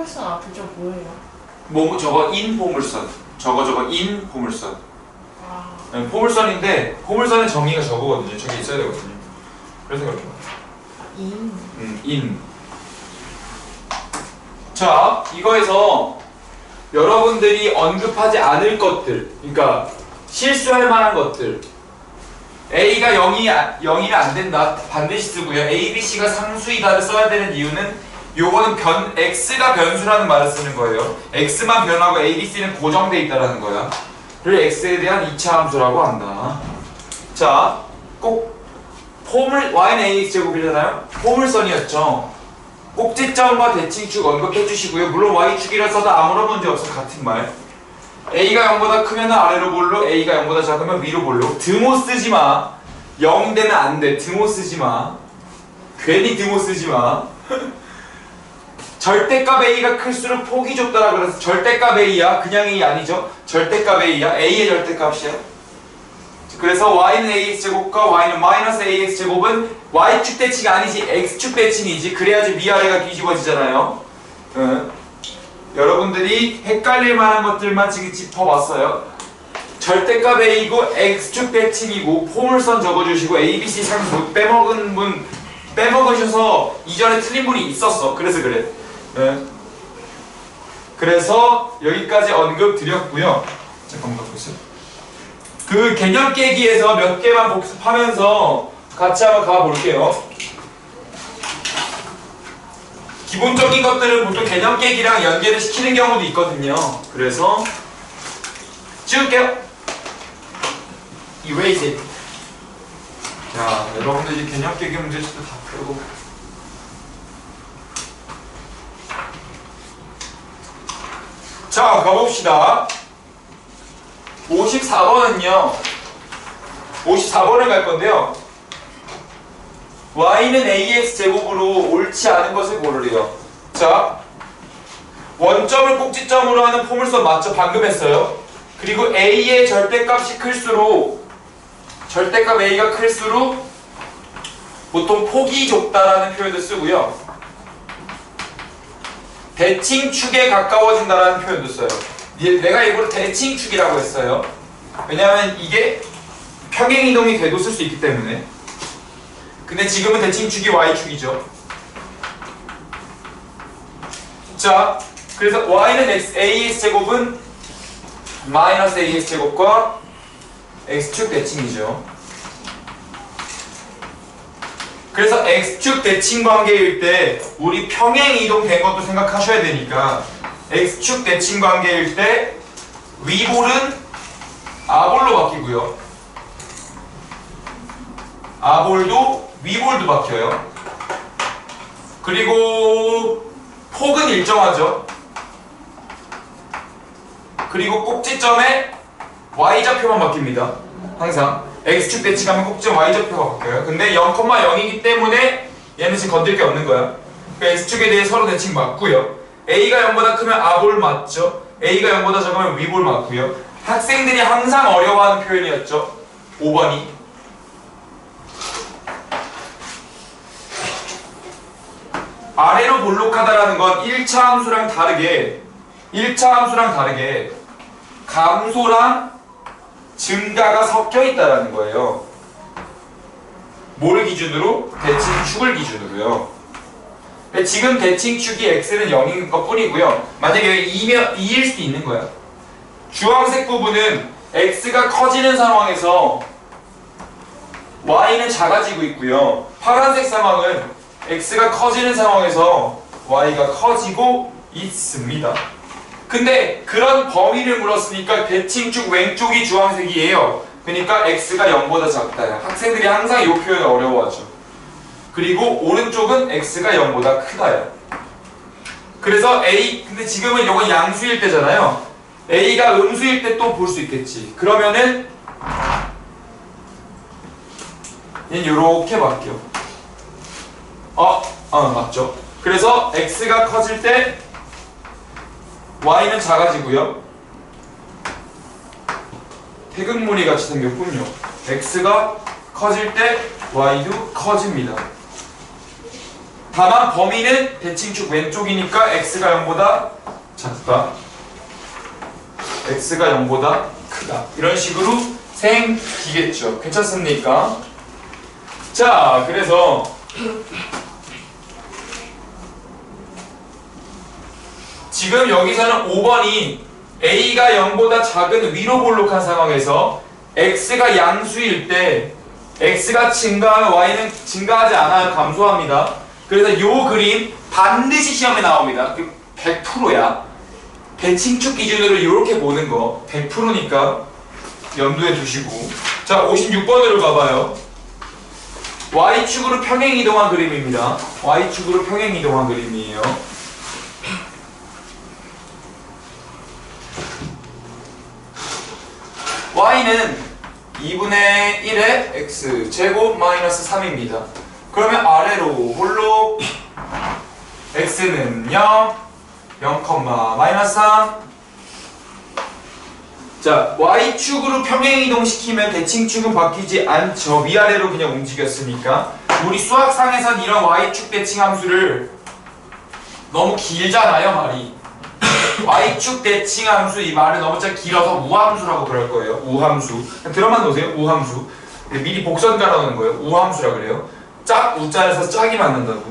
포물선 앞에 저 뭐예요? 저거 인 포물선. 저거 인 포물선. 아, 네, 포물선인데 포물선의 정의가 저거거든요. 저기 있어야 되거든요. 그래서 그렇게 인. 자, 이거에서 여러분들이 언급하지 않을 것들, 그러니까 실수할 만한 것들. A가 0이면 안 된다. 반드시 쓰고요. A, B, C가 상수이다를 써야 되는 이유는 요거는 X가 변수라는 말을 쓰는 거예요. X만 변하고 A, B, C는 고정돼 있다라는 거야. 를 X에 대한 2차 함수라고 한다. 자, 꼭 Y는 AX 제곱이잖아요. 포물선이었죠. 꼭지점과 대칭축 언급해 주시고요. 물론 Y축이라 써도 아무런 문제 없어. 같은 말. A가 0보다 크면 아래로 볼로, A가 0보다 작으면 위로 볼로. 드모 쓰지 마. 0 되면 안 돼. 드모 쓰지 마. 괜히 드모 쓰지 마. 절대값 A가 클수록 폭이 좁다라 그래서 절대값 A야. 그냥 A 아니죠. 절대값 A야. A의 절대값이야. 그래서 Y는 AX제곱과 Y는 마이너스 AX제곱은 Y축 대칭이 아니지 X축 대칭이지. 그래야지 위아래가 뒤집어지잖아요. 여러분들이 헷갈릴 만한 것들만 지금 짚어봤어요. 절대값 A고 X축 대칭이고 포물선 적어주시고 ABC 상수 빼먹은 분 빼먹으셔서 이전에 틀린 분이 있었어. 그래서 그래. 그래서 여기까지 언급 드렸고요. 잠깐만 보세요. 그 개념 깨기에서 몇 개만 복습하면서 같이 한번 가볼게요. 기본적인 것들은 보통 개념 깨기랑 연계를 시키는 경우도 있거든요. 그래서 지울게요. Erase it. 자, 여러분들 이제 개념 깨기 문제도 다 풀고. 자, 가봅시다. 54번은요. 54번을 갈 건데요. Y는 AX 제곱으로 옳지 않은 것을 고르래요. 자, 원점을 꼭지점으로 하는 포물선 맞죠? 방금 했어요. 그리고 A의 절대값이 클수록 절대값 A가 클수록 보통 폭이 좁다라는 표현도 쓰고요. 대칭축에 가까워진다라는 표현도 써요. 내가 이걸 대칭축이라고 했어요. 왜냐하면 이게 평행이동이 돼도 쓸 수 있기 때문에. 근데 지금은 대칭축이 Y축이죠. 자, 그래서 Y는 AX제곱은 마이너스 AX제곱과 X축 대칭이죠. 그래서 X축 대칭 관계일 때 우리 평행이동 된 것도 생각하셔야 되니까 X축 대칭 관계일 때 위볼은 아볼로 바뀌고요. 아볼도 위볼도 바뀌어요. 그리고 폭은 일정하죠. 그리고 꼭지점에 Y좌표만 바뀝니다. 항상 X축 대칭하면 꼭지점 Y좌표가 바뀌어요. 근데 0,0이기 때문에 얘는 지금 건들 게 없는 거야. X축에 대해 서로 대칭 맞고요. A가 0보다 크면 아볼 맞죠. A가 0보다 작으면 위볼 맞고요. 학생들이 항상 어려워하는 표현이었죠. 5번이. 아래로 볼록하다라는 건 1차 함수랑 다르게 감소랑 증가가 섞여 있다라는 거예요. 뭐를 기준으로? 대칭축을 기준으로요. 지금 대칭축이 x는 0인 것 뿐이고요. 만약에 2일 수도 있는 거야. 주황색 부분은 x가 커지는 상황에서 y는 작아지고 있고요. 파란색 상황은 x가 커지는 상황에서 y가 커지고 있습니다. 근데 그런 범위를 물었으니까 대칭축 왼쪽이 주황색이에요. 그러니까 x가 0보다 작다야. 학생들이 항상 이 표현을 어려워하죠. 그리고 오른쪽은 x가 0보다 크다야. 그래서 근데 지금은 이건 양수일 때잖아요. a가 음수일 때 또 볼 수 있겠지. 그러면은 얘는 요렇게 바뀌어. 맞죠. 그래서 x가 커질 때 y는 작아지고요. 태극무늬 같이 생겼군요. x가 커질 때 y도 커집니다. 다만 범위는 대칭축 왼쪽이니까 x가 0보다 작다. x가 0보다 크다. 이런 식으로 생기겠죠. 괜찮습니까? 자, 그래서 지금 여기서는 5번이 a가 0보다 작은 위로 볼록한 상황에서 x가 양수일 때 x가 증가하면 y는 증가하지 않아요. 감소합니다. 그래서 이 그림 반드시 시험에 나옵니다. 100%야. 대칭축 기준으로 이렇게 보는 거 100%니까 염두에 두시고. 자, 56번으로 가봐요. y축으로 평행 이동한 그림입니다. y축으로 평행 이동한 그림이에요. y는 2분의 1의 x 제곱 마이너스 3입니다. 그러면 아래로 볼록 x는 0, 0, 마이너스 3. 자, y축으로 평행 이동시키면 대칭축은 바뀌지 않죠. 위아래로 그냥 움직였으니까. 우리 수학상에선 이런 y축 대칭 함수를 너무 길잖아요, 말이. y축 대칭 함수 이 말은 너무 길어서 우함수라고 그럴 거예요. 우함수. 들어만 놓으세요. 우함수. 미리 복선 깔아놓는 거예요. 우함수라 그래요. 짝 우자에서 짝이 맞는다고.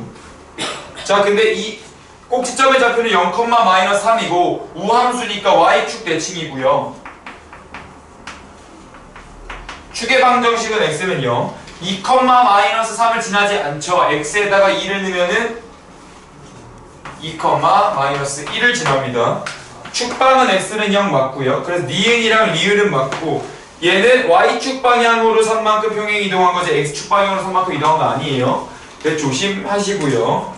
자, 근데 이 꼭지점의 좌표는 0, 마이너스 3이고 우함수니까 y축 대칭이고요. 축의 방정식은 x는 0. 2, 마이너스 3을 지나지 않죠. x에다가 2를 넣으면은 2, 마이너스 1을 지납니다. 축방은 x는 0 맞고요. 그래서 니은이랑 리을은 맞고 얘는 y축 방향으로 선 만큼 평행 이동한 거지 x축 방향으로 선 만큼 이동한 거 아니에요. 네, 조심하시고요.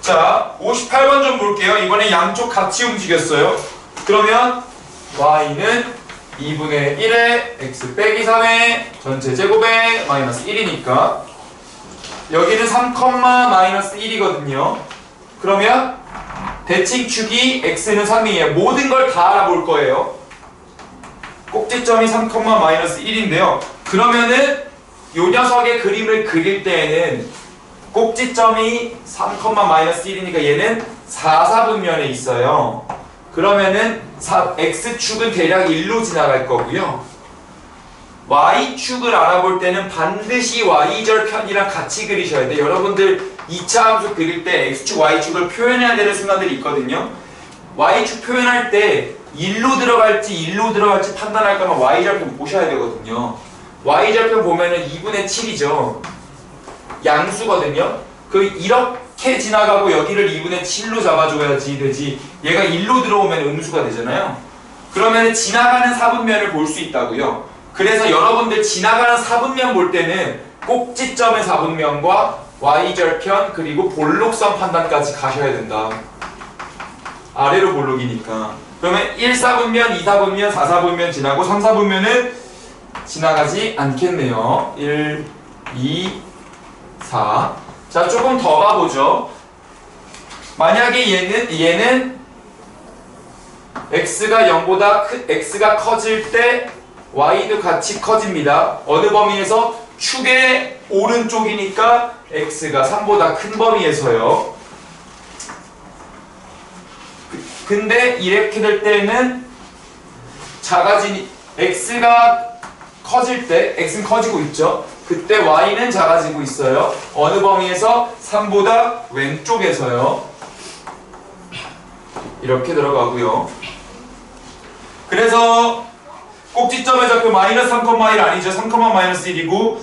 자, 58번 좀 볼게요. 이번에 양쪽 같이 움직였어요. 그러면 y는 2분의 1에 x 빼기 3의 전체 제곱에 마이너스 1이니까 여기는 3, 마이너스 1이거든요. 그러면 대칭축이 x는 3이에요. 모든 걸 다 알아볼 거예요. 꼭지점이 3, 마이너스 1인데요. 그러면은 요 녀석의 그림을 그릴 때에는 꼭지점이 3, 마이너스 1이니까 얘는 4, 4분면에 있어요. 그러면은 x축은 대략 1로 지나갈 거고요. y축을 알아볼 때는 반드시 y절편이랑 같이 그리셔야 돼요. 여러분들 2차 함수 그릴 때 x축, y축을 표현해야 되는 순간들이 있거든요. y축 표현할 때 1로 들어갈지 판단할 거면 y절편 보셔야 되거든요. y절편 보면은 2분의 7이죠. 양수거든요. 이렇게 지나가고 여기를 2분의 7로 잡아줘야지 되지. 얘가 1로 들어오면 음수가 되잖아요. 그러면 지나가는 사분면을 볼 수 있다고요. 그래서 여러분들 지나가는 사분면 볼 때는 꼭지점의 사분면과 y절편 그리고 볼록선 판단까지 가셔야 된다. 아래로 볼록이니까. 그러면 1사분면, 2사분면, 4사분면 지나고 3사분면은 지나가지 않겠네요. 1, 2, 4. 자, 조금 더 봐보죠. 만약에 얘는 x가 0보다 x가 커질 때 y도 같이 커집니다. 어느 범위에서? 축의 오른쪽이니까 x가 3보다 큰 범위에서요. 근데 이렇게 될 때는 x가 커질 때 x는 커지고 있죠. 그때 y는 작아지고 있어요. 어느 범위에서? 3보다 왼쪽에서요. 이렇게 들어가고요. 그래서 꼭지점의 좌표 마이너스 3, 1 아니죠. 3, 마이너스 1이고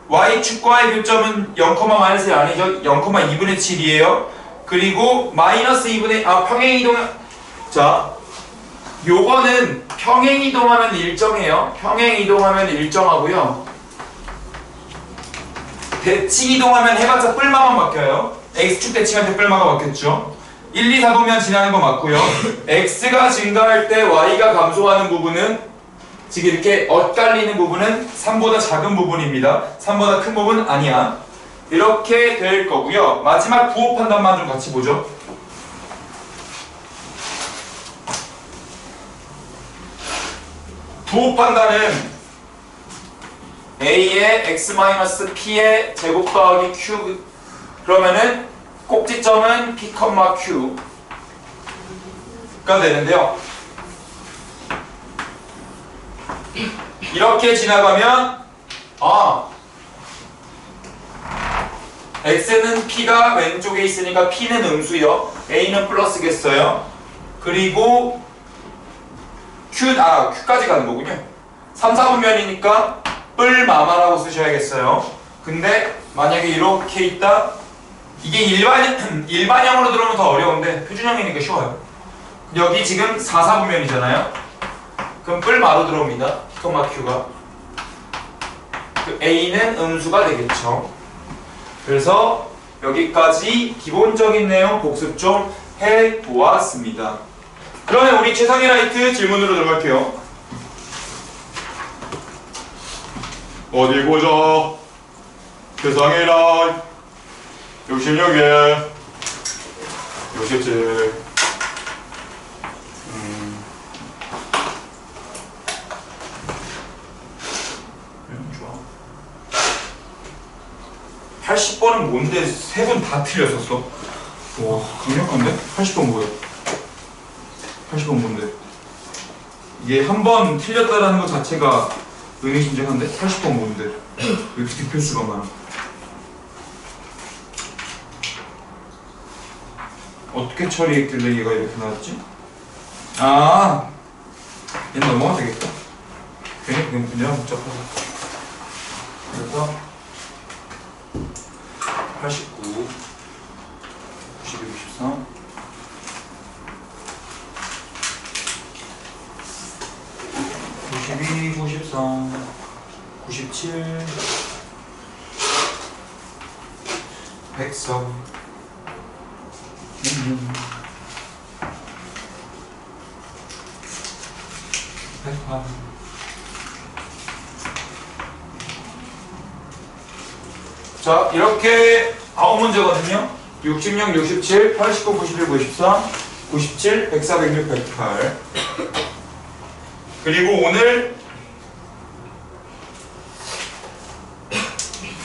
y축과의 교점은 0, 마이너스 1 아니죠. 0,2분의 7이에요. 그리고 마이너스 2분의 자, 요거는 평행 이동하면 일정해요. 평행 이동하면 일정하고요. 대칭 이동하면 해봤자 뿔마만 바뀌어요. x축 대칭할 때 뿔마가 바뀌었죠. 1, 2, 4분면 지나는 거 맞고요. x가 증가할 때 y가 감소하는 부분은 지금 이렇게 엇갈리는 부분은 3보다 작은 부분입니다. 3보다 큰 부분 아니야. 이렇게 될 거고요. 마지막 부호 판단만 좀 같이 보죠. 부호 판단은 a의 x-p의 제곱 더하기 q 그러면은 꼭지점은 P, Q가 되는데요. 이렇게 지나가면 X는 P가 왼쪽에 있으니까 P는 음수요. A는 플러스겠어요. 그리고 Q까지 가는 거군요. 3, 4분면이니까 뿔마마라고 쓰셔야겠어요. 근데 만약에 이렇게 있다, 이게 일반형으로 들어오면 더 어려운데 표준형이니까 쉬워요. 여기 지금 4, 4분면이잖아요. 그럼 뿔마로 들어옵니다. Q가. 그 A는 음수가 되겠죠. 그래서 여기까지 기본적인 내용 복습 좀 해보았습니다. 그러면 우리 최상위 라이트 질문으로 들어갈게요. 어디 보자. 최상위 라이트 66에 67. 좋아. 80번은 뭔데 세 분 다 틀렸었어? 와, 강력한데? 80번 뭐야? 80번 뭔데? 이게 한 번 틀렸다라는 것 자체가 의미심장한데? 80번 뭔데? 왜 이렇게 득표수가 많아? 어떻게 처리했길래 얘가 이렇게 나왔지? 얘 넘어가도 되겠다. 괜히 그냥 문제가 복잡하다. 그래서 89 92, 93 92, 93 97 103 108 자, 이렇게 9문제거든요. 66, 67, 89, 91, 93, 97, 104, 106, 108. 그리고 오늘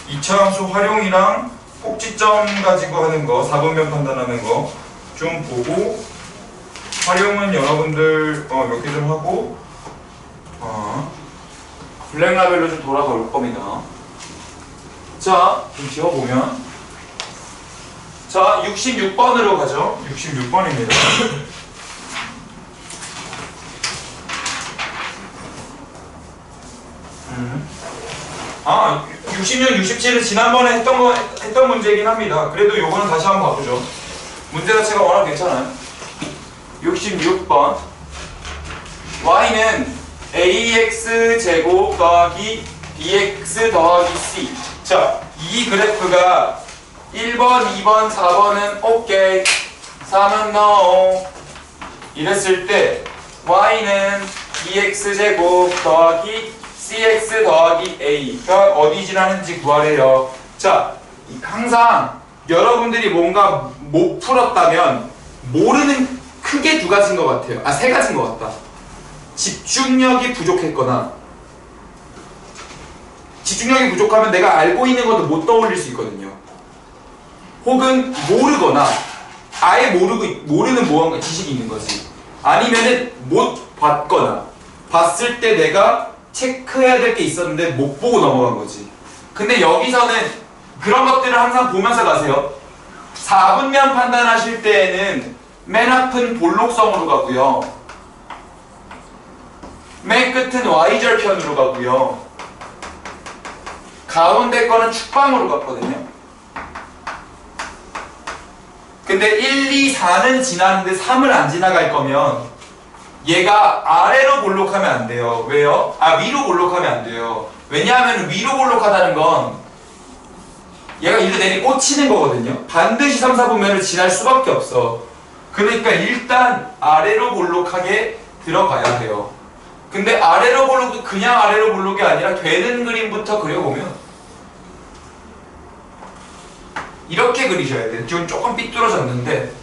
이차함수 활용이랑 꼭지점 가지고 하는 거, 4분면 판단하는 거 좀 보고, 활용은 여러분들 몇 개 좀 하고, 블랙라벨로 좀 돌아가 올 겁니다. 자, 좀 지워보면, 자, 66번으로 가죠. 66번입니다. 66, 67은 지난번에 했던 문제이긴 합니다. 그래도 요거는 다시 한번 바꾸죠. 문제 자체가 워낙 괜찮아요. 66번. y는 ax제곱 더하기 bx 더하기 c. 자, 이 그래프가 1번, 2번, 4번은 오케이, 3은 no 이랬을 때 y는 bx제곱 더하기 cx 더하기 a가 어디 지나는지 구하래요. 자, 항상 여러분들이 뭔가 못 풀었다면 모르는 크게 두 가지인 것 같아요. 세 가지인 것 같다. 집중력이 부족했거나, 집중력이 부족하면 내가 알고 있는 것도 못 떠올릴 수 있거든요. 혹은 모르거나 아예 모르는 무언가 지식이 있는 거지. 아니면은 못 봤거나 봤을 때 내가 체크해야 될 게 있었는데 못 보고 넘어간 거지. 근데 여기서는 그런 것들을 항상 보면서 가세요. 4분면 판단하실 때에는 맨 앞은 볼록성으로 가고요. 맨 끝은 y절편으로 가고요. 가운데 거는 축방으로 갔거든요. 근데 1, 2, 4는 지나는데 3을 안 지나갈 거면 얘가 아래로 볼록하면 안 돼요. 왜요? 위로 볼록하면 안 돼요. 왜냐하면 위로 볼록하다는 건 얘가 이로 내리 꽂히는 거거든요. 반드시 3, 4분면을 지날 수밖에 없어. 그러니까 일단 아래로 볼록하게 들어가야 돼요. 근데 아래로 볼록도 그냥 아래로 볼록이 아니라 되는 그림부터 그려보면 이렇게 그리셔야 돼요. 지금 조금 삐뚤어졌는데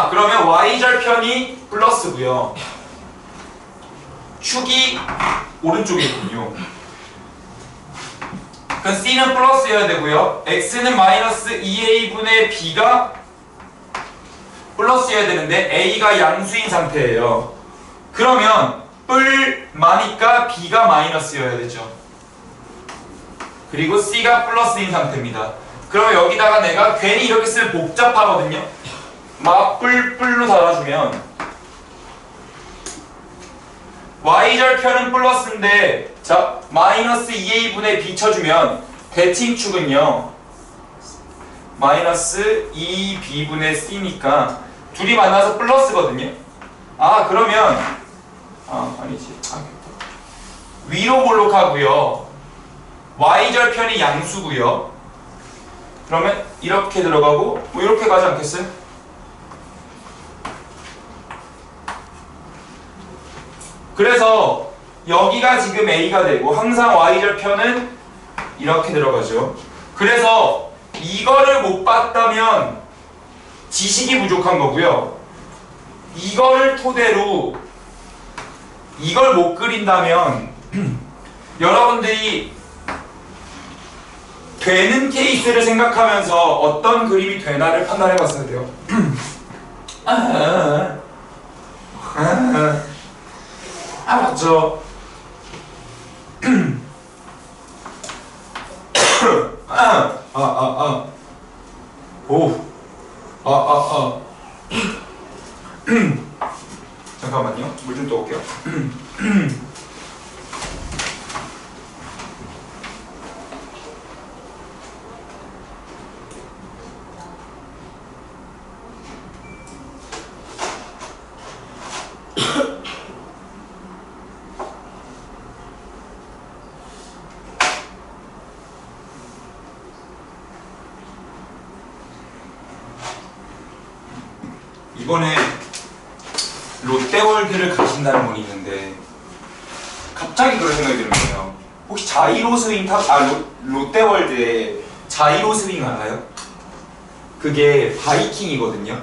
그러면 y절편이 플러스고요. 축이 오른쪽에 있군요. 그럼 C는 플러스여야 되고요. X는 마이너스 2A분의 B가 플러스여야 되는데 A가 양수인 상태예요. 그러면 뿔마니까 B가 마이너스여야 되죠. 그리고 C가 플러스인 상태입니다. 그러면 여기다가 내가 괜히 이렇게 쓰면 복잡하거든요. 뿔로 달아주면 Y절편은 플러스인데 자 마이너스 2A분의 B 쳐주면 대칭축은요 마이너스 2B분의 C니까 둘이 만나서 플러스거든요. 아 그러면 아니지 위로 볼록하고요 Y절편이 양수고요. 그러면 이렇게 들어가고 뭐 이렇게 가지 않겠어요? 그래서 여기가 지금 A가 되고 항상 Y절편은 이렇게 들어가죠. 그래서 이거를 못 봤다면 지식이 부족한 거고요. 이거를 토대로 이걸 못 그린다면 여러분들이 되는 케이스를 생각하면서 어떤 그림이 되나를 판단해 봤어야 돼요. 맞죠? 잠깐만요. 물 좀 떠올게요. 이번에 롯데월드를 가신다는 분이 있는데 갑자기 그런 생각이 드는 거예요. 혹시 자이로 스윙 롯데월드에 자이로 스윙 알아요? 그게 바이킹이거든요.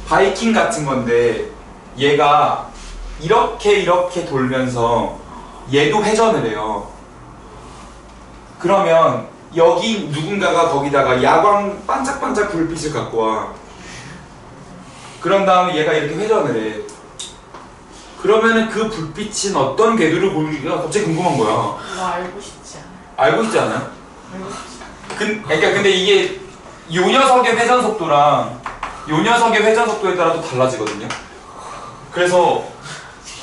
바이킹 같은 건데 얘가 이렇게 돌면서 얘도 회전을 해요. 그러면 여기 누군가가 거기다가 야광 반짝반짝 불빛을 갖고 와. 그런 다음에 얘가 이렇게 회전을 해. 그러면은 그 불빛은 어떤 궤도를 보는지가 갑자기 궁금한 거야. 나 알고 싶지 않아. 알고 있지 않아요? 알고 싶지 그러니까 근데 이게 요 녀석의 회전 속도랑 요 녀석의 회전 속도에 따라 또 달라지거든요. 그래서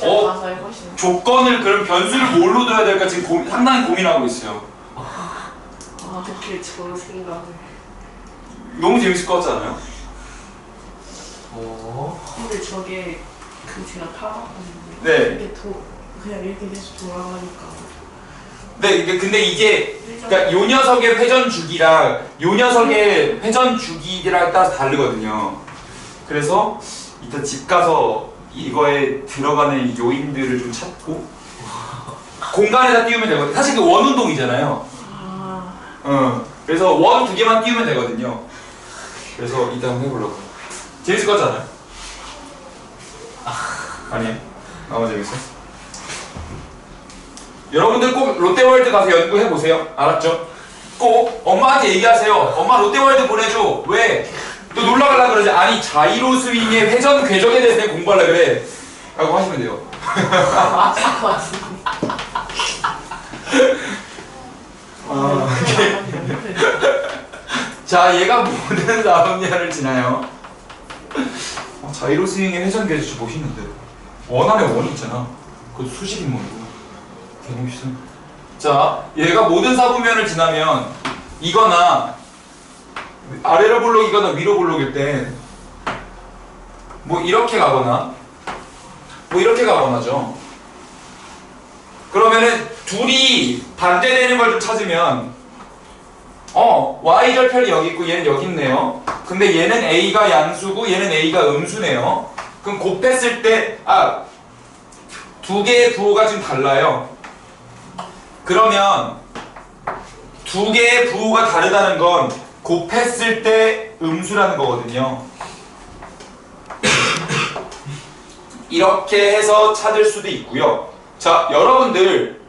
않아. 가서 해보시면. 조건을 그럼 변수를 뭘로 둬야 될까 지금 상당히 고민하고 있어요. 어떻게 저 생각을. 너무 재밌을 것 같지 않아요? 근데 저게 제가 타봤거든요. 네. 이게 그냥 이렇게 계속 돌아가니까. 네, 근데 이게 그러니까 요 녀석의 회전 주기랑 요 녀석의 회전 주기에 따라서 다르거든요. 그래서 이따 집 가서 이거에 들어가는 요인들을 좀 찾고 공간에다 띄우면 되거든요. 사실 그 원운동이잖아요. 그래서 원 2개만 띄우면 되거든요. 그래서 이따 한번 해보려고. 재밌을 것 같지 않아요? 아니에요? 너무 재밌어? 여러분들 꼭 롯데월드 가서 연구해보세요. 알았죠? 꼭 엄마한테 얘기하세요. 엄마 롯데월드 보내줘. 왜? 또 놀러 가려고 그러지? 아니 자이로 스윙의 회전 궤적에 대해서 공부하려고 그래. 라고 하시면 돼요. 맞을 것 같은데. 자, 얘가 모든 사분야를 지나요. 자이로 스윙의 회전 궤적 멋있는데. 원 안에 원이 있잖아. 그것도 수직인문이고. 개멋있어. 자, 얘가 모든 사분면을 지나면 이거나 아래로 볼록이거나 위로 볼록일 때 뭐 이렇게 가거나 뭐 이렇게 가거나죠. 그러면은 둘이 반대되는 걸 좀 찾으면 Y절편이 여기 있고 얘는 여기 있네요. 근데 얘는 A가 양수고 얘는 A가 음수네요. 그럼 곱했을 때 두 개의 부호가 지금 달라요. 그러면 두 개의 부호가 다르다는 건 곱했을 때 음수라는 거거든요. 이렇게 해서 찾을 수도 있고요. 자, 여러분들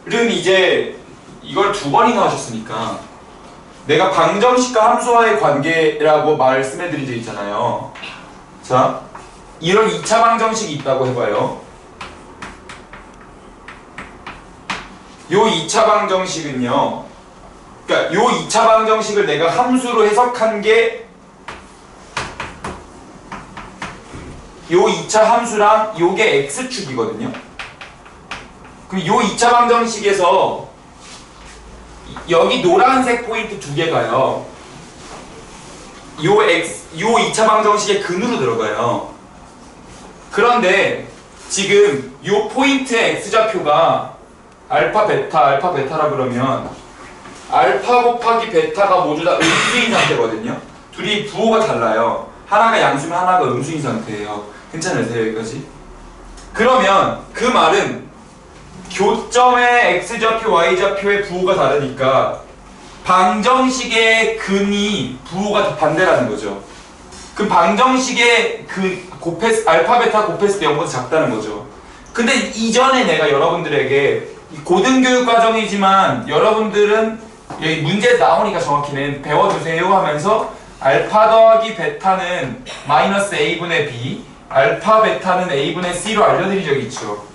이제 이걸 두 번이나 하셨으니까 내가 방정식과 함수와의 관계라고 말씀해 드린 적 있잖아요. 자, 이런 2차 방정식이 있다고 해봐요. 요 2차 방정식은요, 그러니까 요 2차 방정식을 내가 함수로 해석한 게 요 2차 함수랑 요게 x축이거든요. 그럼 요 2차 방정식에서 여기 노란색 포인트 두 개가요, 요 2차 방정식의 근으로 들어가요. 그런데 지금 요 포인트의 x좌표가 알파 베타라 그러면 알파 곱하기 베타가 모두 다 음수인 상태거든요. 둘이 부호가 달라요. 하나가 양수면 하나가 음수인 상태예요. 괜찮으세요 여기까지? 그러면 그 말은 교점의 x좌표 y좌표의 부호가 다르니까 방정식의 근이 부호가 반대라는 거죠. 그 방정식의 그 알파 베타 곱했을 때 0보다 작다는 거죠. 근데 이전에 내가 여러분들에게 고등교육 과정이지만 여러분들은 여기 문제 나오니까 정확히는 배워두세요 하면서 알파 더하기 베타는 마이너스 a분의 b, 알파 베타는 a분의 c로 알려드린 적이 있죠.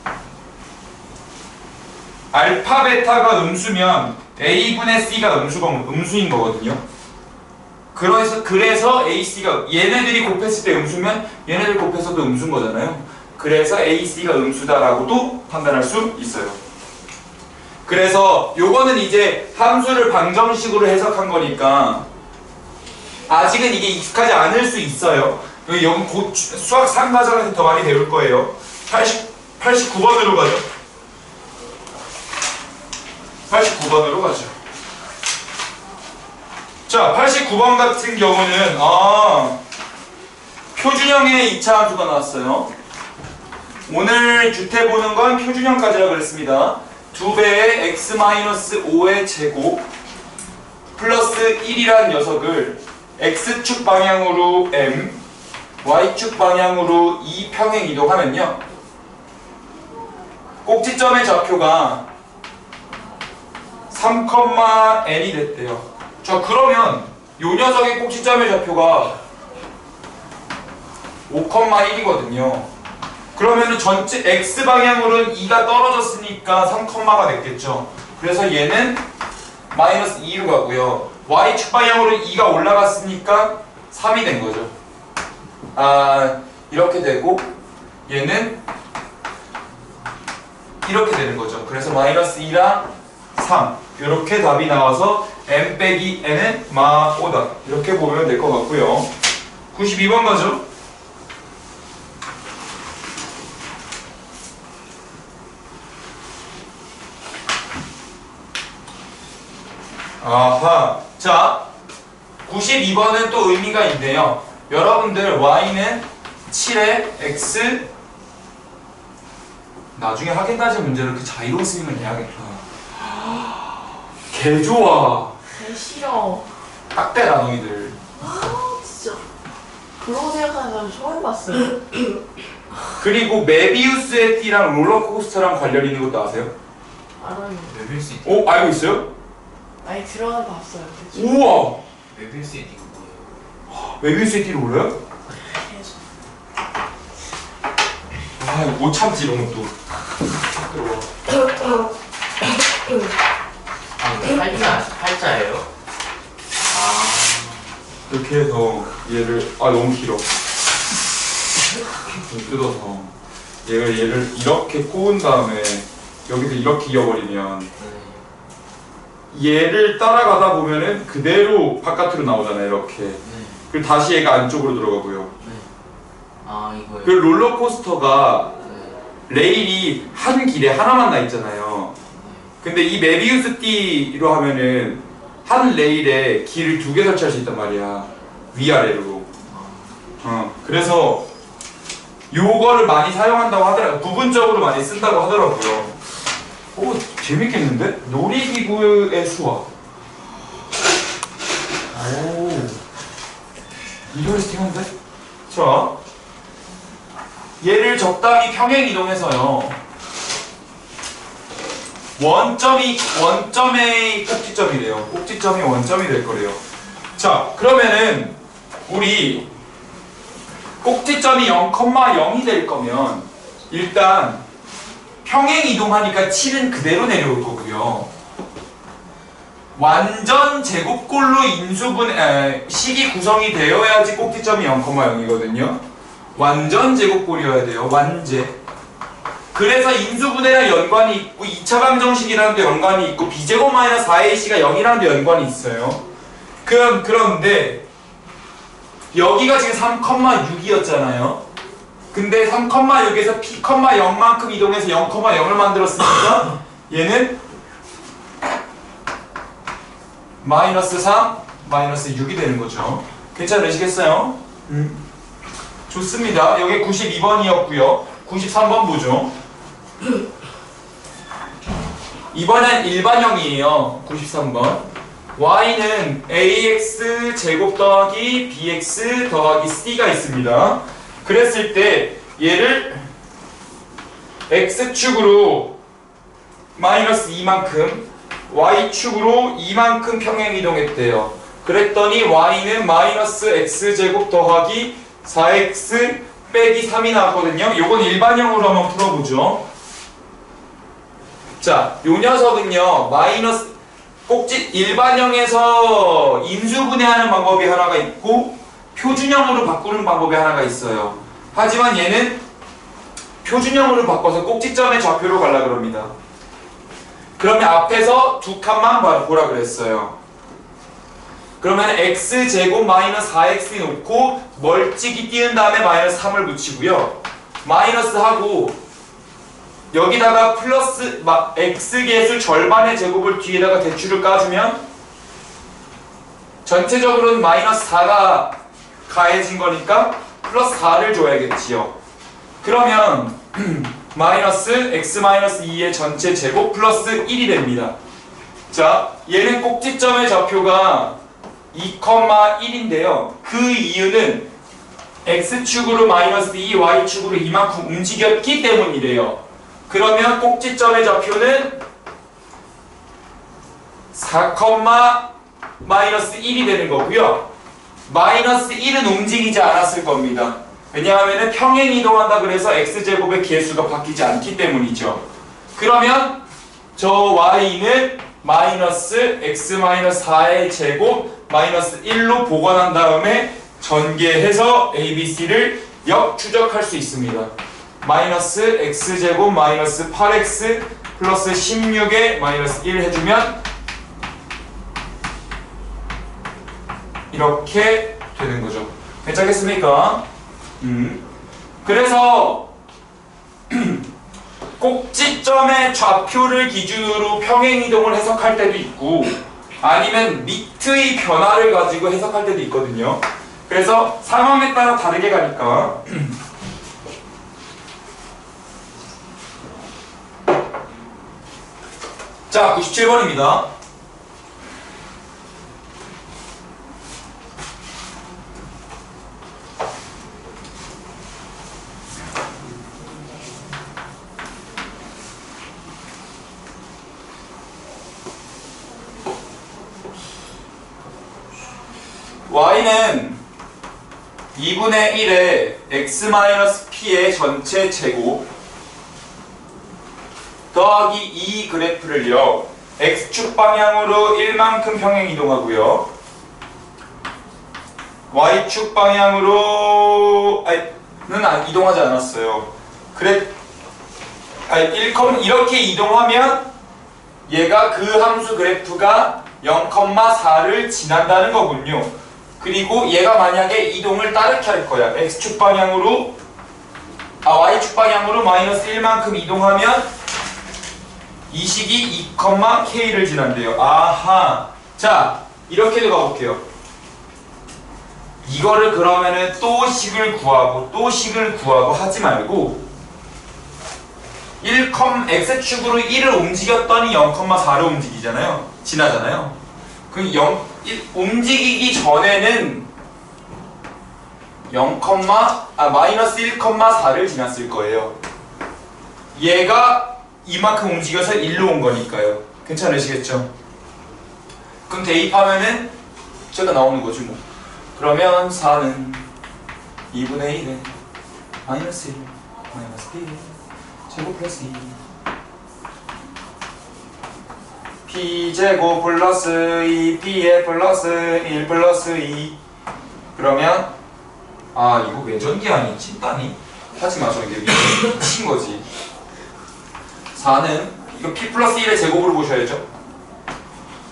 알파 베타가 음수면 a분의 c가 음수인 거거든요. 그래서 ac가 얘네들이 곱했을 때 음수면 얘네들 곱해서도 음수인 거잖아요. 그래서 ac가 음수다라고도 판단할 수 있어요. 그래서 요거는 이제 함수를 방정식으로 해석한 거니까 아직은 이게 익숙하지 않을 수 있어요. 여기 곧 수학 3과정에서 더 많이 배울 거예요. 89번으로 가죠. 89번으로 가죠. 자, 89번 같은 경우는 표준형의 2차 함수가 나왔어요. 오늘 주태 보는 건 표준형까지라 그랬습니다. 2배의 x-5의 제곱 플러스 1이라는 녀석을 x축 방향으로 m, y축 방향으로 2 평행 이동하면요, 꼭지점의 좌표가 3,n이 됐대요. 자, 그러면 요 녀석의 꼭지점의 좌표가 5,1이거든요. 그러면은 전체 x방향으로는 2가 떨어졌으니까 3,가 됐겠죠. 그래서 얘는 마이너스 2로 가고요. y축 방향으로는 2가 올라갔으니까 3이 된 거죠. 이렇게 되고 얘는 이렇게 되는 거죠. 그래서 마이너스 2랑 3 이렇게 답이 나와서 m 빼기 n은 마5다. 이렇게 보면 될 것 같고요. 92번 가죠. 아하. 자, 92번은 또 의미가 있네요. 여러분들 y는 7의 x, 나중에 하겐다즈 문제를 그 자유로 쓰면 돼야겠다. 개 좋아. 개 싫어. 딱 대라 너희들. 진짜. 그런 거 생각하는 사람 처음 봤어요. 그리고 메비우스의 띠랑 롤러코스터랑 관련 있는 것도 아세요? 알아요. 메빌스 띠. 오, 알고 있어요? 아니 들어는 봤어요. 대충. 우와! 메빌스 띠가 뭐예요? 메비우스의 띠를 몰라요? 계속. 못 참지 이런 것도. 들어와. 팔자예요? 이렇게 해서 얘를 너무 길어. 좀 뜯어서 얘를 이렇게 꼬은 다음에 여기서 이렇게 이어버리면 얘를 따라가다 보면은 그대로 바깥으로 나오잖아요. 이렇게. 그리고 다시 얘가 안쪽으로 들어가고요. 이거요? 그 롤러코스터가 레일이 한 길에 하나만 나 있잖아요. 근데 이 메비우스 띠로 하면은 한 레일에 길을 2개 설치할 수 있단 말이야. 위아래로. 그래서 요거를 많이 사용한다고 하더라고요. 부분적으로 많이 쓴다고 하더라고요. 오, 재밌겠는데? 놀이기구의 수학. 오, 인터레스팅한데? 자, 얘를 적당히 평행 이동해서요, 원점의 꼭지점이래요. 꼭지점이 원점이 될 거래요. 자, 그러면은 우리 꼭지점이 0,0이 될 거면 일단 평행 이동하니까 7은 그대로 내려올 거고요. 완전 제곱꼴로 식이 구성이 되어야지 꼭지점이 0,0이거든요. 완전 제곱꼴이어야 돼요. 완제. 그래서 인수분해랑 연관이 있고 2차 방정식이라는 데 연관이 있고 b제곱 마이너스 4ac가 0이라는 데 연관이 있어요. 그런데 여기가 지금 3,6이었잖아요. 근데 3,6에서 p,0만큼 이동해서 0,0을 만들었으니까 얘는 마이너스 3, 마이너스 6이 되는 거죠. 괜찮으시겠어요? 좋습니다. 여기 92번이었고요. 93번 보죠. 이번엔 일반형이에요. 93번. y는 ax 제곱 더하기 bx 더하기 c가 있습니다. 그랬을 때 얘를 x축으로 마이너스 2만큼 y축으로 2만큼 평행 이동했대요. 그랬더니 y는 마이너스 x제곱 더하기 4x 빼기 3이 나왔거든요. 요건 일반형으로 한번 풀어보죠. 자, 요 녀석은요 마이너스 일반형에서 인수분해하는 방법이 하나가 있고 표준형으로 바꾸는 방법이 하나가 있어요. 하지만 얘는 표준형으로 바꿔서 꼭지점의 좌표로 가려고 그럽니다. 그러면 앞에서 두 칸만 보라 그랬어요. 그러면 x제곱 마이너스 4x 놓고 멀찍이 띄운 다음에 마이너스 3을 붙이고요. 마이너스 하고 여기다가 플러스 x계수 절반의 제곱을 뒤에다가 대출을 까주면 전체적으로는 마이너스 4가 가해진 거니까 플러스 4를 줘야겠지요. 그러면 마이너스 x 마이너스 2의 전체 제곱 플러스 1이 됩니다. 자, 얘는 꼭지점의 좌표가 2,1인데요. 그 이유는 x축으로 마이너스 2, y축으로 이만큼 움직였기 때문이래요. 그러면 꼭지점의 좌표는 4, 마이너스 1이 되는 거고요. 마이너스 1은 움직이지 않았을 겁니다. 왜냐하면 평행 이동한다 그래서 x제곱의 개수가 바뀌지 않기 때문이죠. 그러면 저 y는 마이너스 x 마이너스 4의 제곱 마이너스 1로 보관한 다음에 전개해서 ABC를 역추적할 수 있습니다. 마이너스 x제곱 마이너스 8x 플러스 16에 마이너스 1 해주면 이렇게 되는 거죠. 괜찮겠습니까? 그래서 꼭지점의 좌표를 기준으로 평행이동을 해석할 때도 있고 아니면 미트의 변화를 가지고 해석할 때도 있거든요. 그래서 상황에 따라 다르게 가니까 자, 97번입니다. y는 2분의 1의 x-p의 전체 제곱 더하기 2 그래프를요 x축 방향으로 1만큼 평행 이동하고요 y축 방향으로 는 이동하지 않았어요. 이렇게 이동하면 얘가 그 함수 그래프가 0,4를 지난다는 거군요. 그리고 얘가 만약에 이동을 다르게 할 거야. x축 방향으로 y축 방향으로 마이너스 1만큼 이동하면 이 식이 2,k를 지난대요. 아하. 자, 이렇게도 가볼게요. 이거를 그러면은 또 식을 구하고 하지 말고 x축으로 1을 움직였더니 0,4로 움직이잖아요. 지나잖아요. 그 움직이기 전에는 마이너스 1,4를 지났을 거예요. 얘가 이만큼 움직여서 1로 온 거니까요. 괜찮으시겠죠? 그럼 대입하면은 제가 나오는 거지 뭐. 그러면 4는 2분의 1에 마이너스 1 마이너스 B 제곱 플러스 2 P제곱 플러스 2 P에 플러스 1 플러스 2 그러면 아 이거 왜 전기하니? 찐따니? 하지마 저기 미친 거지. 4는 이거 P 플러스 1의 제곱으로 보셔야죠.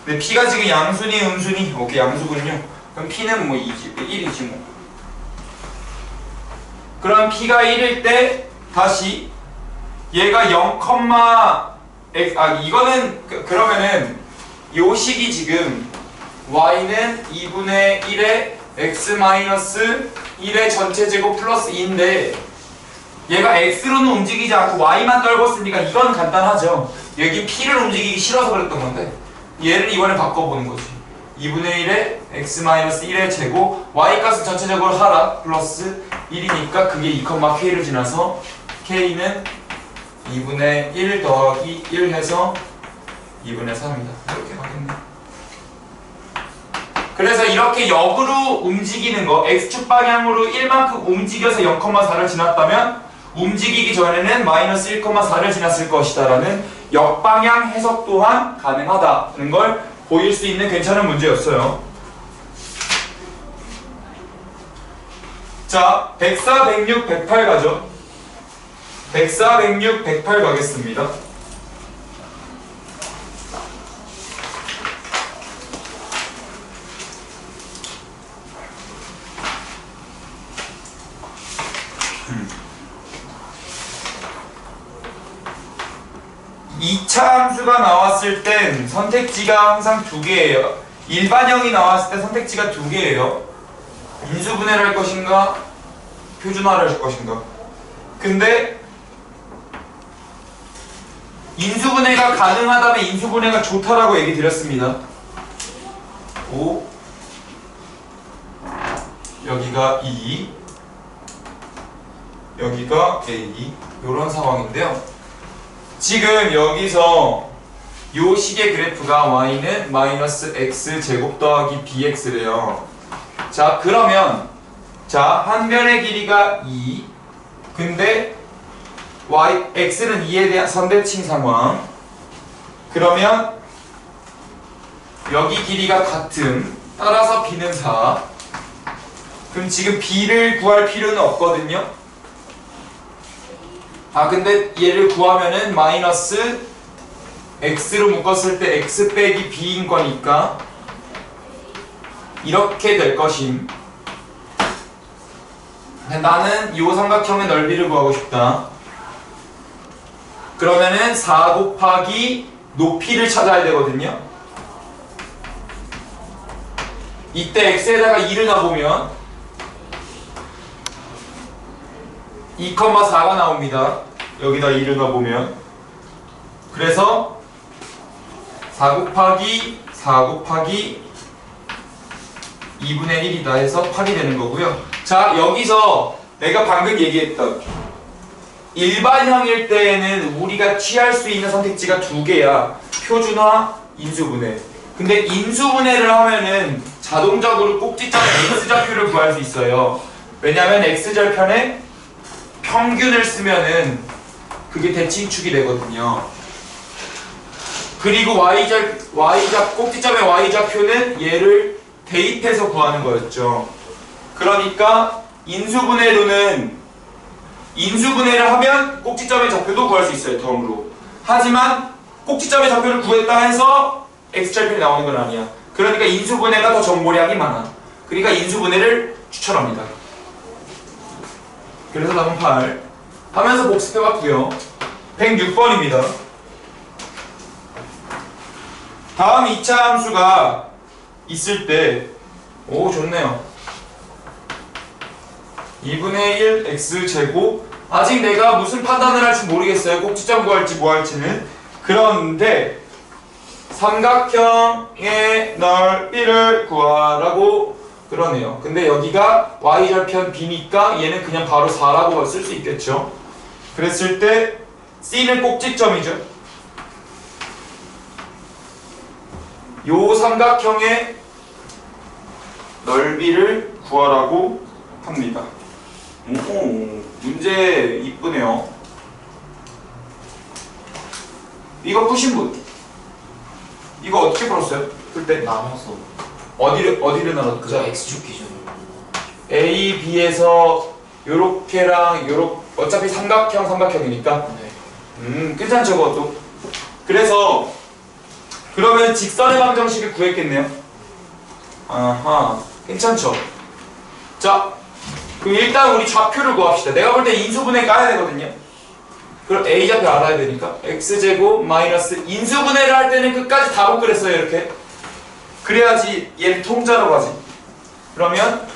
근데 P가 지금 양수니 음수니? 오케이 양수군요. 그럼 P는 뭐 2지, 1이지 뭐. 그럼 P가 1일 때 다시 얘가 0, x 이거는 그러면은 요 식이 지금 y는 2분의 1에 x 마이너스 1의 전체 제곱 플러스 2인데 얘가 x로는 움직이지 않고 y만 떨궜으니까 이건 간단하죠. 여기 p를 움직이기 싫어서 그랬던 건데 얘를 이번에 바꿔보는 거지. 2분의 1에 x 마이너스 1의 제곱 y 값은 전체적으로 하라 플러스 1이니까 그게 2,k를 지나서 k는 2분의 1 더하기 1 해서 2분의 3이다. 이렇게 가겠네. 그래서 이렇게 역으로 움직이는 거 x축 방향으로 1만큼 움직여서 0,4를 지났다면 움직이기 전에는 마이너스 1,4를 지났을 것이다 라는 역방향 해석 또한 가능하다는 걸 보일 수 있는 괜찮은 문제였어요. 자, 104, 106, 108 가죠. 104, 106, 108 가겠습니다. (2차) 함수가 나왔을 땐 선택지가 항상 두 개예요. 일반형이 나왔을 때 선택지가 두 개예요. 인수분해를 할 것인가 표준화를 할 것인가. 근데 인수분해가 가능하다면 인수분해가 좋다라고 얘기 드렸습니다. 5 여기가 2 여기가 A 이런 상황인데요. 지금 여기서 요 식의 그래프가 y는 마이너스 x 제곱 더하기 bx래요. 자 그러면 자 한 변의 길이가 2 근데 x는 2에 대한 선대칭 상황. 그러면 여기 길이가 같음 따라서 b는 4. 그럼 지금 b를 구할 필요는 없거든요. 근데 얘를 구하면은 마이너스 x로 묶었을 때 x 빼기 b인 거니까 이렇게 될 것임. 나는 이 삼각형의 넓이를 구하고 싶다. 그러면은 4 곱하기 높이를 찾아야 되거든요. 이때 x에다가 2를 넣어보면 2,4가 나옵니다. 여기다 2를 넣어보면 그래서 4 곱하기 4 곱하기 2분의 1이다 해서 8이 되는 거고요. 자 여기서 내가 방금 얘기했던 일반형일 때에는 우리가 취할 수 있는 선택지가 두 개야. 표준화, 인수분해. 근데 인수분해를 하면은 자동적으로 꼭지점의 x좌표를 구할 수 있어요. 왜냐면 x절편에 평균을 쓰면은 그게 대칭축이 되거든요. 그리고 꼭지점의 y좌표는 얘를 대입해서 구하는 거였죠. 그러니까 인수분해를 하면 꼭지점의 좌표도 구할 수 있어요. 덤으로. 하지만 꼭지점의 좌표를 구했다 해서 x절편이 나오는 건 아니야. 그러니까 인수분해가 더 정보량이 많아. 그러니까 인수분해를 추천합니다. 그래서 답은 8 하면서 복습해봤고요. 106번입니다. 다음 2차 함수가 있을 때 오 좋네요. 2분의 1 x제곱 아직 내가 무슨 판단을 할지 모르겠어요. 꼭지점 구할지 뭐 할지는. 그런데 삼각형의 넓이를 구하라고 그러네요. 근데 여기가 y절편 b니까 얘는 그냥 바로 4라고 쓸 수 있겠죠. 그랬을 때 C는 꼭지점이죠. 요 삼각형의 넓이를 구하라고 합니다. 오, 문제 이쁘네요. 이거 푸신 분? 이거 어떻게 풀었어요? 풀 때? 나눠서 어디를 그 나눴죠? X축 기준으로. A, B에서 요렇게랑 요렇게 어차피 삼각형이니까 괜찮죠 그것도. 그래서 그러면 직선의 방정식을 구했겠네요. 아하, 괜찮죠. 자, 그럼 일단 우리 좌표를 구합시다. 내가 볼 때 인수분해 까야 되거든요. 그럼 A좌표 알아야 되니까 X제곱 마이너스 인수분해를 할 때는 끝까지 다 복근했어요 이렇게. 그래야지 얘를 통짜로 가지. 그러면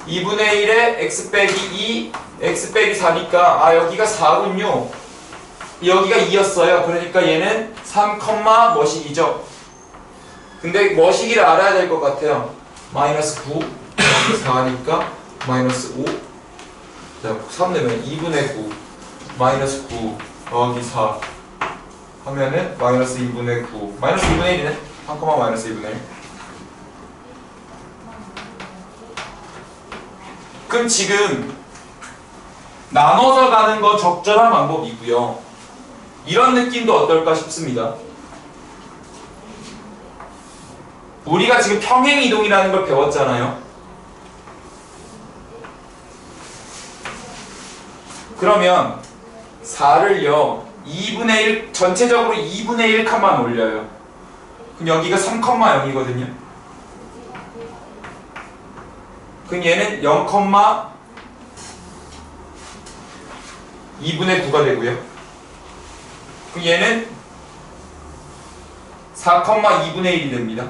2분의 1에 x 빼기 2, x 빼기 4니까 아 여기가 4군요. 여기가 2였어요. 그러니까 얘는 3, 머식이죠. 근데 머식이를 알아야 될 것 같아요. 마이너스 9, 여기 4니까 마이너스 5. 자, 3 내면 2분의 9, 마이너스 9, 더하기 4 하면은 마이너스 2분의 9, 마이너스 2분의 1이네. 3, 마이너스 2분의 1. 그럼 지금 나눠서 가는 건 적절한 방법이고요. 이런 느낌도 어떨까 싶습니다. 우리가 지금 평행이동이라는 걸 배웠잖아요. 그러면 4를요 2분의 1 전체적으로 2분의 1 칸만 올려요. 그럼 여기가 3, 0이거든요. 그럼 얘는 0, 2분의 9가 되고요. 그럼 얘는 4, 2분의 1이 됩니다.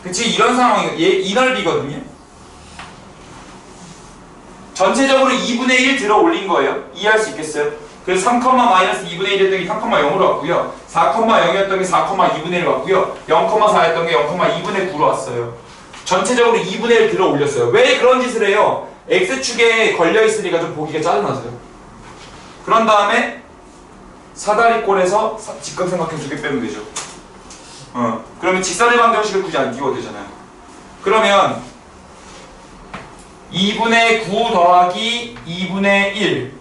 그치? 이런 상황이에요. 얘 이 넓이거든요. 전체적으로 2분의 1 들어 올린 거예요. 이해할 수 있겠어요? 그래서 3, 마이너스 2분의 1 했던 게 3, 0으로 왔고요. 4, 0이었던 게 4, 2분의 1 왔고요. 0, 4였던 게 0, 2분의 9로 왔어요. 전체적으로 2분의 1 들어 올렸어요. 왜 그런 짓을 해요? X축에 걸려있으니까 좀 보기가 짜증나서요. 그런 다음에 사다리꼴에서 직각삼각형 2개 빼면 되죠. 그러면 직선의 방정식을 굳이 안 띄워도 되잖아요. 그러면 2분의 9 더하기 2분의 1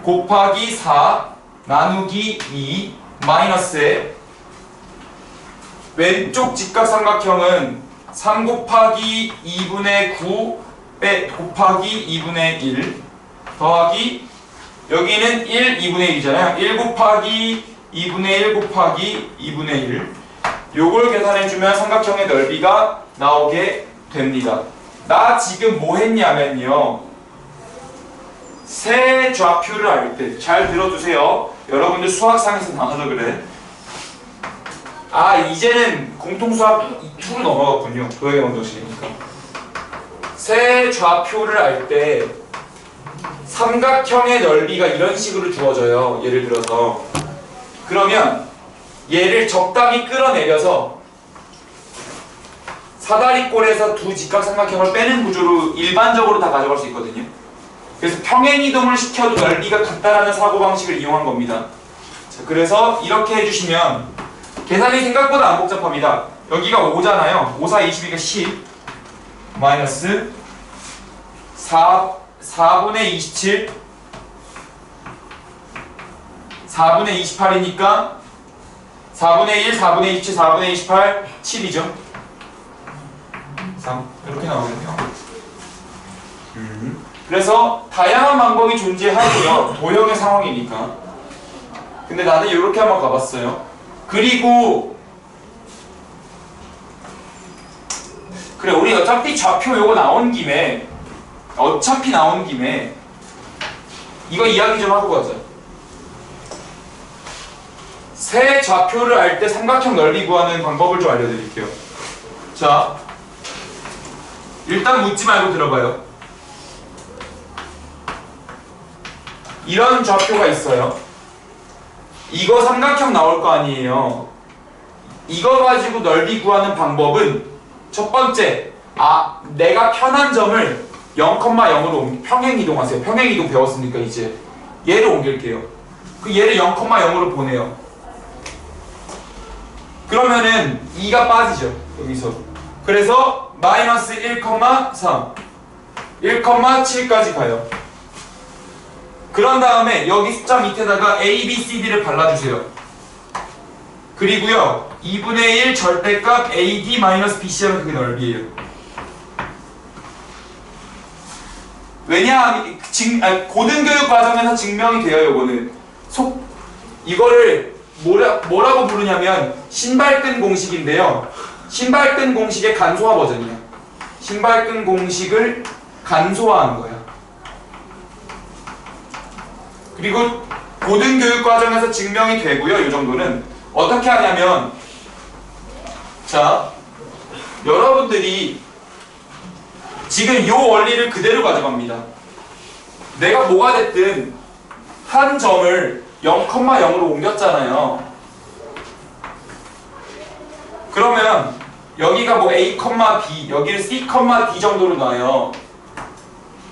곱하기 4 나누기 2 마이너스에 왼쪽 직각삼각형은 3 곱하기 2분의 9 곱하기 2분의 1 더하기 여기는 1, 2분의 1이잖아요. 1 곱하기 2분의 1 곱하기 2분의 1 요걸 계산해주면 삼각형의 넓이가 나오게 됩니다. 나 지금 뭐 했냐면요. 세 좌표를 알 때 잘 들어두세요. 여러분들 수학상에서 나눠서 그래. 아 이제는 공통수학 2로 넘어갔군요. 도형의 방정식이니까. 세 좌표를 알 때 삼각형의 넓이가 이런 식으로 주어져요. 예를 들어서 그러면 얘를 적당히 끌어내려서 사다리꼴에서 두 직각삼각형을 빼는 구조로 일반적으로 다 가져갈 수 있거든요. 그래서 평행이동을 시켜도 넓이가 같다라는 사고방식을 이용한 겁니다. 자, 그래서 이렇게 해주시면 계산이 생각보다 안 복잡합니다. 여기가 5잖아요. 5, 4, 22가 10 마이너스 4분의 27 4분의 28이니까 4분의 1, 4분의 27, 4분의 28 7이죠. 3 이렇게 나오거든요. 그래서 다양한 방법이 존재하고요. 도형의 상황이니까. 근데 나는 이렇게 한번 가봤어요. 그리고 그래 우리 어차피 좌표 요거 나온 김에 이거 이야기 좀 하고 가자. 세 좌표를 알 때 삼각형 넓이 구하는 방법을 좀 알려드릴게요. 자, 일단 묻지 말고 들어봐요. 이런 좌표가 있어요. 이거 삼각형 나올 거 아니에요. 이거 가지고 넓이 구하는 방법은 첫 번째, 내가 편한 점을 0,0으로 평행이동하세요. 평행이동 배웠으니까 이제 얘를 옮길게요. 그 얘를 0,0으로 보내요. 그러면은 2가 빠지죠. 여기서. 그래서 마이너스 1,3 1,7까지 가요. 그런 다음에 여기 숫자 밑에다가 A, B, C, D를 발라주세요. 그리고요 2분의 1 절대값 AD 마이너스 BC 하면 그게 넓이에요. 왜냐? 고등교육 과정에서 증명이 돼요. 요거는 이거를 뭐라고 부르냐면 신발끈 공식인데요. 신발끈 공식의 간소화 버전이야. 신발끈 공식을 간소화한 거야. 그리고 고등교육 과정에서 증명이 되고요. 이 정도는 어떻게 하냐면, 자, 여러분들이 지금 이 원리를 그대로 가져갑니다. 내가 뭐가 됐든 한 점을 0,0으로 옮겼잖아요. 그러면 여기가 뭐 A, B, 여기를 C, D 정도로 놔요.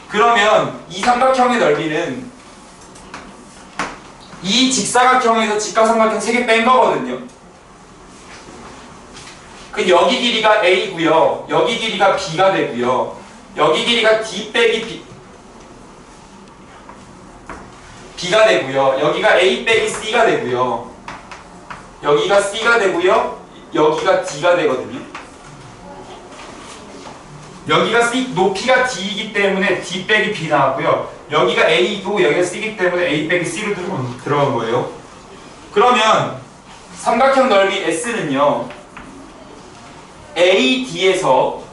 그러면 이 삼각형의 넓이는 이 직사각형에서 직각삼각형 3개 뺀 거거든요. 그 여기 길이가 A고요. 여기 길이가 B가 되고요. 여기 길이가 D 빼기 B가 되고요. 여기가 A 빼기 C가 되고요. 여기가 C가 되고요. 여기가 D가 되거든요. 여기가 C, 높이가 D이기 때문에 D 빼기 B 나왔고요. 여기가 A고 여기가 C이기 때문에 A 빼기 C로 들어간 거예요. 그러면 삼각형 넓이 S는요. AD에서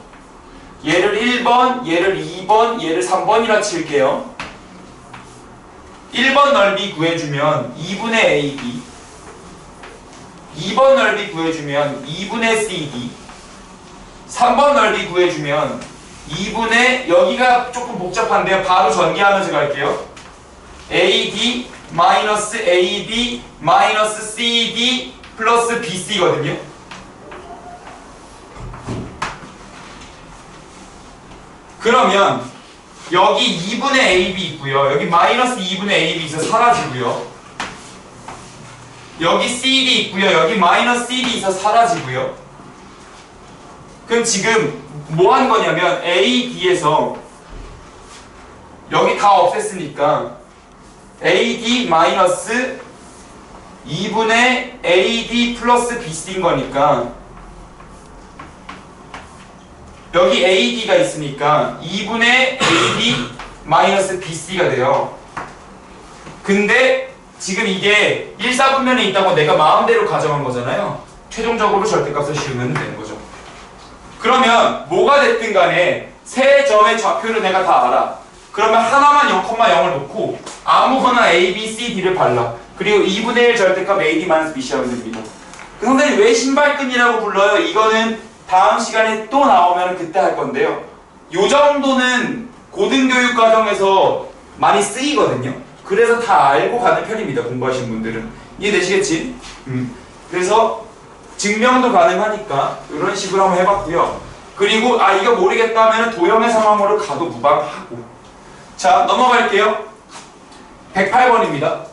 얘를 1번, 얘를 2번, 얘를 3번이라 칠게요. 1번 넓이 구해주면 2분의 AD, 2번 넓이 구해주면 2분의 CD, 3번 넓이 구해주면 2분의, 여기가 조금 복잡한데요. 바로 전개하면서 갈게요. AD 마이너스 AD 마이너스 CD 플러스 BC거든요. 그러면 여기 2분의 AB 있고요. 여기 마이너스 2분의 AB 있어서 사라지고요. 여기 CD 있고요. 여기 마이너스 CD 있어서 사라지고요. 그럼 지금 뭐 한 거냐면 AD에서 여기 다 없앴으니까 AD 마이너스 2분의 AD 플러스 BC인 거니까 여기 AD가 있으니까 2분의 AD 마이너스 BC가 돼요. 근데 지금 이게 1사분면에 있다고 내가 마음대로 가져간 거잖아요. 최종적으로 절대값을 씌우면 되는 거죠. 그러면 뭐가 됐든 간에 세 점의 좌표를 내가 다 알아. 그러면 하나만 0,0을 놓고 아무거나 A, B, C, D를 발라. 그리고 2분의 1 절대값 AD 마이너스 BC 하면 됩니다. 그 선생님 왜 신발끈이라고 불러요? 이거는 다음 시간에 또 나오면 그때 할 건데요. 요 정도는 고등교육 과정에서 많이 쓰이거든요. 그래서 다 알고 가는 편입니다. 공부하신 분들은. 이해되시겠지? 그래서 증명도 가능하니까 이런 식으로 한번 해봤고요. 그리고 이거 모르겠다 하면 도형의 상황으로 가도 무방하고. 자, 넘어갈게요. 108번입니다.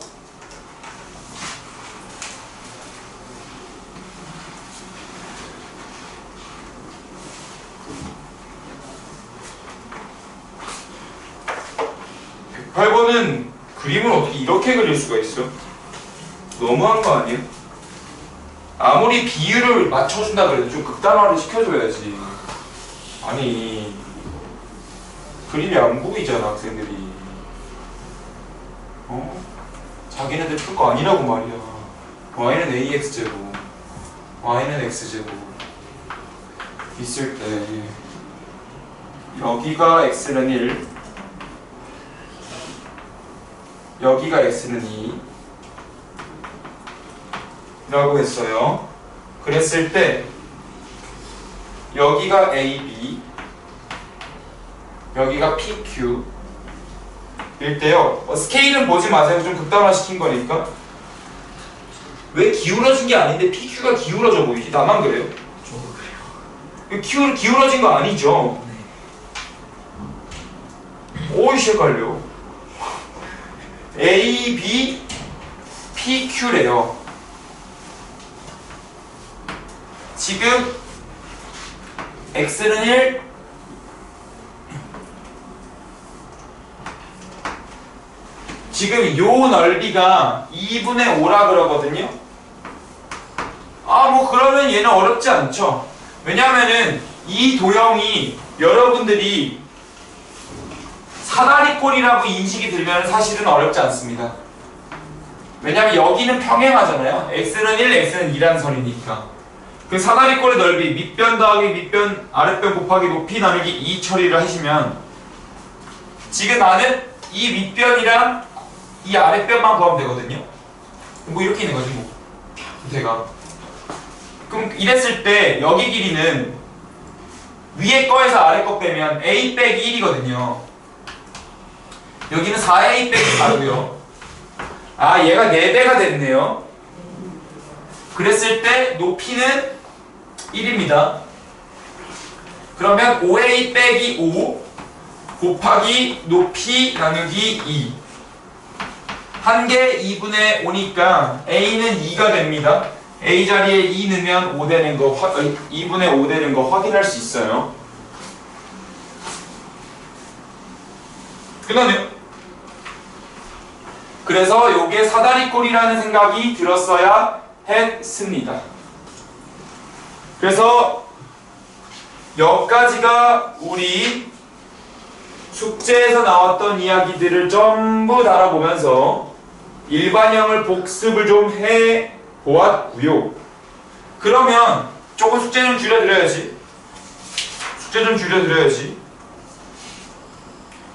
(108번은) 그림을 어떻게 이렇게 그릴 수가 있어? 너무한 거 아니에요? 아무리 비율을 맞춰준다 그래도 좀 극단화를 시켜줘야지. 아니 그림이 안 보이잖아 학생들이. 자기네들 풀 거 아니라고 말이야. y는 ax제곱 y는 x제곱 있을 때 여기가 x는 1, 여기가 x는 2 라고 했어요. 그랬을 때 여기가 AB, 여기가 PQ 일 때요. 스케일은 보지 마세요. 좀 극단화 시킨 거니까. 왜 기울어진 게 아닌데 PQ가 기울어져 보이지? 나만 그래요? 저도 그래요. 기울어진 거 아니죠? 네. 오이씨 헷갈려. AB, PQ래요. 지금 x는 1, 지금 요 넓이가 2분의 5라 그러거든요. 아, 뭐 그러면 얘는 어렵지 않죠. 왜냐하면은 이 도형이 여러분들이 사다리꼴이라고 인식이 들면 사실은 어렵지 않습니다. 왜냐하면 여기는 평행하잖아요. x는 1, x는 2라는 선이니까. 그 사다리꼴의 넓이 밑변 더하기 밑변 아랫변 곱하기 높이 나누기 2 처리를 하시면 지금 나는 이 밑변이랑 이 아랫변만 구하면 되거든요. 뭐 이렇게 있는 거지 뭐 대가. 그럼 이랬을 때 여기 길이는 위에 거에서 아래 거 빼면 a 빼기 1이거든요. 여기는 4a 빼기 4고요. 아, 얘가 4배가 됐네요. 그랬을 때 높이는 1입니다. 그러면 5a 빼기 5 곱하기 높이 나누기 2. 한 개 2분의 5니까 a는 2가 됩니다. a 자리에 2 넣으면 5 되는 거 2분의 5 되는 거 확인할 수 있어요. 끝났네요. 그래서 요게 사다리꼴이라는 생각이 들었어야 했습니다. 그래서 여기까지가 우리 숙제에서 나왔던 이야기들을 전부 달아보면서 일반형을 복습을 좀 해보았고요. 그러면 조금 숙제 좀 줄여드려야지.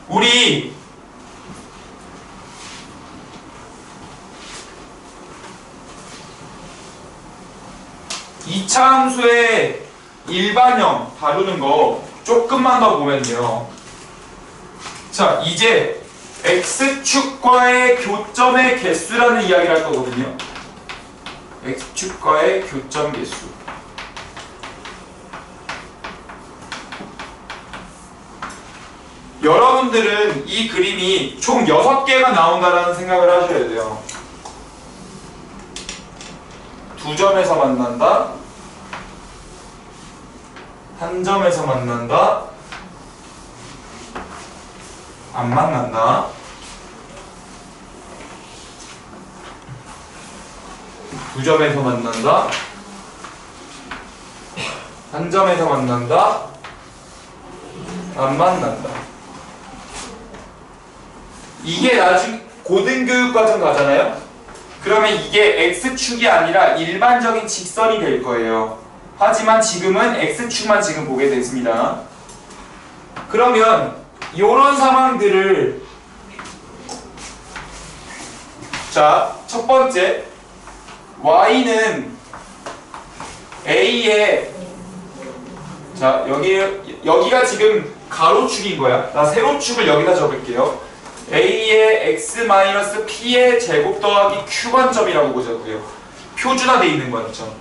우리 이차함수의 일반형 다루는 거 조금만 더 보면요. 자, 이제 x축과의 교점의 개수라는 이야기를 할 거거든요. x축과의 교점 개수. 여러분들은 이 그림이 총 6개가 나온다라는 생각을 하셔야 돼요. 두 점에서 만난다, 한 점에서 만난다, 안 만난다, 두 점에서 만난다, 한 점에서 만난다, 안 만난다. 이게 나중에 고등교육과정 가잖아요? 그러면 이게 x축이 아니라 일반적인 직선이 될 거예요. 하지만 지금은 x축만 지금 보게 됐습니다. 그러면 이런 상황들을 자, 첫 번째 y는 a의 자, 여기가 지금 가로축인 거야. 나 세로축을 여기다 적을게요. a의 x-p의 제곱 더하기 q 관점이라고 보자고요. 표준화되어 있는 관점.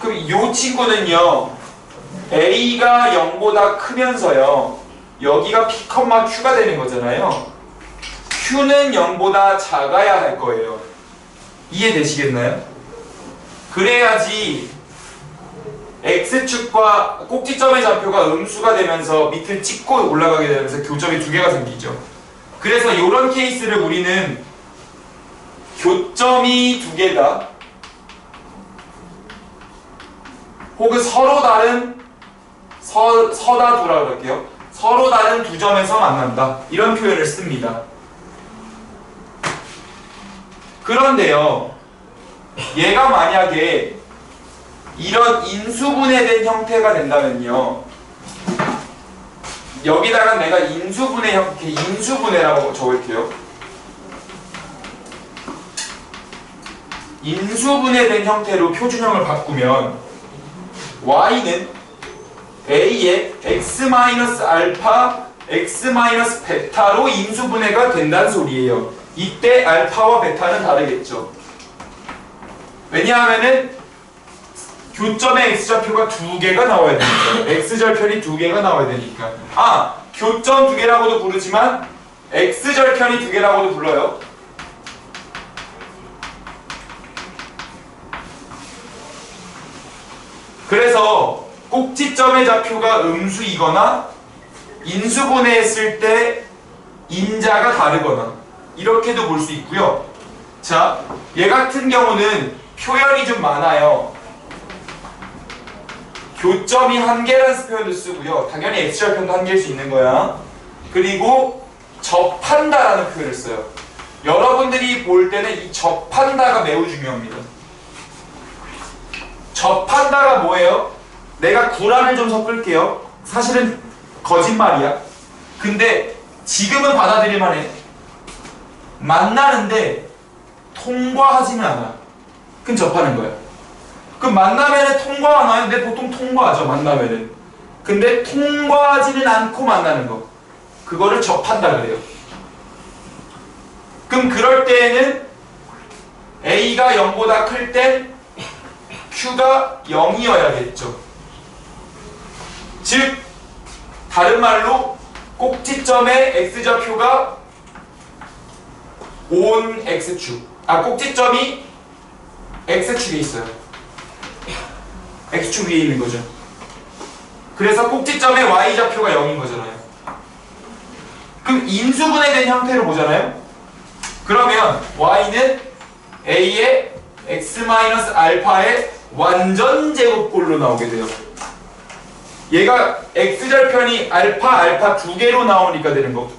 그럼 이 친구는요, a가 0보다 크면서요, 여기가 p, q가 되는 거잖아요. q는 0보다 작아야 할 거예요. 이해되시겠나요? 그래야지 x축과 꼭지점의 좌표가 음수가 되면서 밑을 찍고 올라가게 되면서 교점이 2개가 생기죠. 그래서 이런 케이스를 우리는 교점이 2개다 혹은 서로 다른 서다 두라 그럴게요. 서로 다른 두 점에서 만난다, 이런 표현을 씁니다. 그런데요, 얘가 만약에 이런 인수분해된 형태가 된다면요, 여기다가 내가 인수분해라고 적을게요. 인수분해된 형태로 표준형을 바꾸면 y는 a의 x-알파, x-베타로 인수분해가 된다는 소리예요. 이때 알파와 베타는 다르겠죠. 왜냐하면은 교점의 x좌표가 2개가 나와야 되니까. x절편이 2개가 나와야 되니까. 아, 교점 2개라고도 부르지만 x절편이 2개라고도 불러요. 그래서 꼭지점의 좌표가 음수이거나 인수분해했을 때 인자가 다르거나 이렇게도 볼 수 있고요. 자, 얘 같은 경우는 표현이 좀 많아요. 교점이 한 개라는 표현도 쓰고요. 당연히 x절편도 한 개일 수 있는 거야. 그리고 접한다라는 표현을 써요. 여러분들이 볼 때는 이 접한다가 매우 중요합니다. 접한다가 뭐예요? 내가 구란을 좀 섞을게요. 사실은 거짓말이야. 근데 지금은 받아들일만 해. 만나는데 통과하지는 않아. 그럼 접하는 거야. 그럼 만나면은 통과가 나요? 근데 보통 통과하죠, 만나면은. 근데 통과하지는 않고 만나는 거. 그거를 접한다 그래요. 그럼 그럴 때에는 A가 0보다 클 땐 Q가 0이어야겠죠. 즉, 다른 말로 꼭지점의 X좌표가 온 X축. 꼭지점이 X축에 있어요. X축 위에 있는 거죠. 그래서 꼭지점의 Y좌표가 0인 거잖아요. 그럼 인수분해된 형태로 보잖아요. 그러면 Y는 A의 X-알파의 완전 제곱꼴로 나오게 돼요. 얘가 X절편이 알파 두 개로 나오니까 되는 거.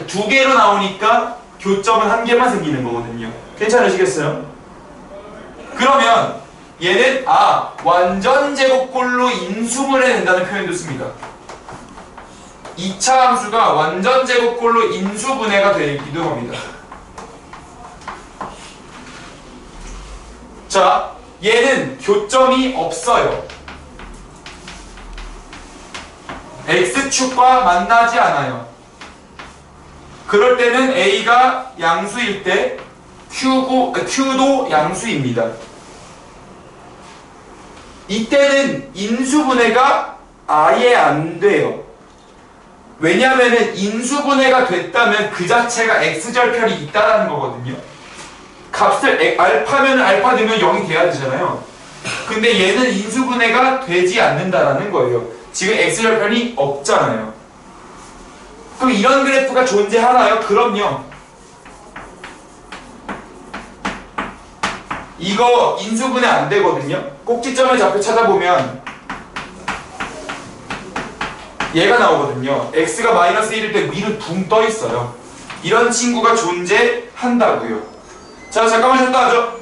두 개로 나오니까 교점은 한 개만 생기는 거거든요. 괜찮으시겠어요? 그러면 얘는 완전 제곱꼴로 인수분해된다는 표현도 씁니다. 2차 함수가 완전 제곱꼴로 인수분해가 되기도 합니다. 자, 얘는 교점이 없어요. X축과 만나지 않아요. 그럴 때는 A가 양수일 때 Q도 양수입니다. 이때는 인수분해가 아예 안 돼요. 왜냐면은 인수분해가 됐다면 그 자체가 X절편이 있다라는 거거든요. 값을 알파면 알파 되면 0이 돼야 되잖아요. 근데 얘는 인수분해가 되지 않는다라는 거예요. 지금 X절편이 없잖아요. 그럼 이런 그래프가 존재하나요? 그럼요. 이거 인수분해 안 되거든요. 꼭지점의 좌표 찾아보면 얘가 나오거든요. X가 마이너스 1일 때 위로 붕 떠 있어요. 이런 친구가 존재한다고요. 자, 잠깐만 쉬었다 하죠.